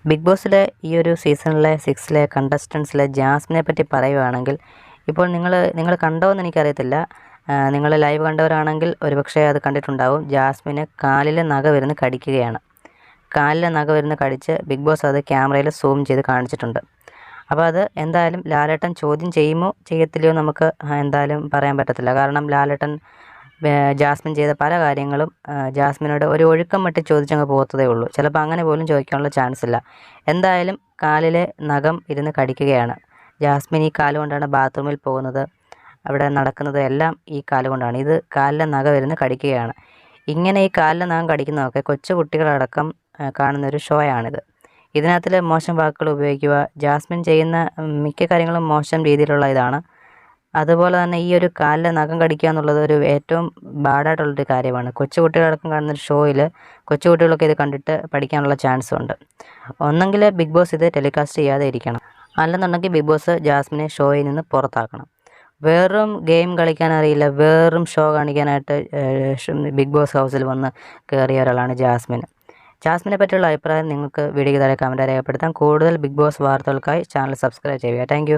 Big ബോസിലെ ഈ ഒരു സീസണിലെ 6ലെ കണ്ടസ്റ്റൻസിലെ ജാസ്മിനെ പറ്റി പറയുകയാണെങ്കിൽ ഇപ്പോൾ നിങ്ങൾ കണ്ടോ എന്ന് എനിക്കറിയത്തില്ല. നിങ്ങൾ ലൈവ് കണ്ടവരാണെങ്കിൽ ഒരുപക്ഷെ അത് കണ്ടിട്ടുണ്ടാവും. ജാസ്മിന് കാലിലെ നഖമിരുന്ന് കടിക്കുകയാണ്. കാലിലെ നഖമിരുന്ന് കടിച്ച് ബിഗ് ബോസ് അത് ക്യാമറയിൽ സൂം ചെയ്ത് കാണിച്ചിട്ടുണ്ട്. അപ്പോൾ അത് എന്തായാലും ലാലേട്ടൻ ചോദ്യം ചെയ്യുമോ ചെയ്യത്തില്ലയോ നമുക്ക് എന്തായാലും പറയാൻ പറ്റത്തില്ല. കാരണം ലാലേട്ടൻ ജാസ്മിൻ ചെയ്ത പല കാര്യങ്ങളും ജാസ്മിനോട് ഒരു ഒഴുക്കം മട്ടി ചോദിച്ചങ്ങ് പോകത്തതേ ഉള്ളൂ. ചിലപ്പോൾ അങ്ങനെ പോലും ചോദിക്കാനുള്ള ചാൻസ് ഇല്ല. എന്തായാലും കാലിലെ നഖം ഇരുന്ന് കടിക്കുകയാണ്. ജാസ്മിൻ ഈ കാല് കൊണ്ടാണ് ബാത്റൂമിൽ പോകുന്നത്, അവിടെ നടക്കുന്നത് എല്ലാം ഈ കാല് കൊണ്ടാണ്. ഇത് കാലിലെ നഖം ഇരുന്ന് കടിക്കുകയാണ്. ഇങ്ങനെ ഈ കാലിലെ നഖം കടിക്കുന്നതൊക്കെ കൊച്ചു കുട്ടികളടക്കം കാണുന്നൊരു ഷോയാണിത്. ഇതിനകത്തിൽ മോശം വാക്കുകൾ ഉപയോഗിക്കുക, ജാസ്മിൻ ചെയ്യുന്ന മിക്ക കാര്യങ്ങളും മോശം രീതിയിലുള്ള ഇതാണ്. അതുപോലെ തന്നെ ഈ ഒരു കാലിലെ നഖം കടിക്കുക എന്നുള്ളത് ഒരു ഏറ്റവും ബാഡായിട്ടുള്ളൊരു കാര്യമാണ്. കൊച്ചു കുട്ടികളടക്കം കാണുന്നൊരു ഷോയിൽ കൊച്ചു കുട്ടികളൊക്കെ ഇത് കണ്ടിട്ട് പഠിക്കാനുള്ള ചാൻസും ഉണ്ട്. ഒന്നെങ്കിൽ ബിഗ് ബോസ് ഇത് ടെലികാസ്റ്റ് ചെയ്യാതെ ഇരിക്കണം, അല്ലെന്നുണ്ടെങ്കിൽ ബിഗ് ബോസ് ജാസ്മിനെ ഷോയിൽ നിന്ന് പുറത്താക്കണം. വെറും ഗെയിം കളിക്കാനറിയില്ല, വെറും ഷോ കാണിക്കാനായിട്ട് ബിഗ് ബോസ് ഹൗസിൽ വന്ന് കയറിയ ഒരാളാണ് ജാസ്മിൻ. ജാസ്മിനെ പറ്റിയുള്ള അഭിപ്രായം നിങ്ങൾക്ക് വീഡിയോയ്ക്ക് താഴെ കമൻറ്റായി രേഖപ്പെടുത്താം. കൂടുതൽ ബിഗ് ബോസ് വാർത്തകൾക്കായി ചാനൽ സബ്സ്ക്രൈബ് ചെയ്യുക. താങ്ക്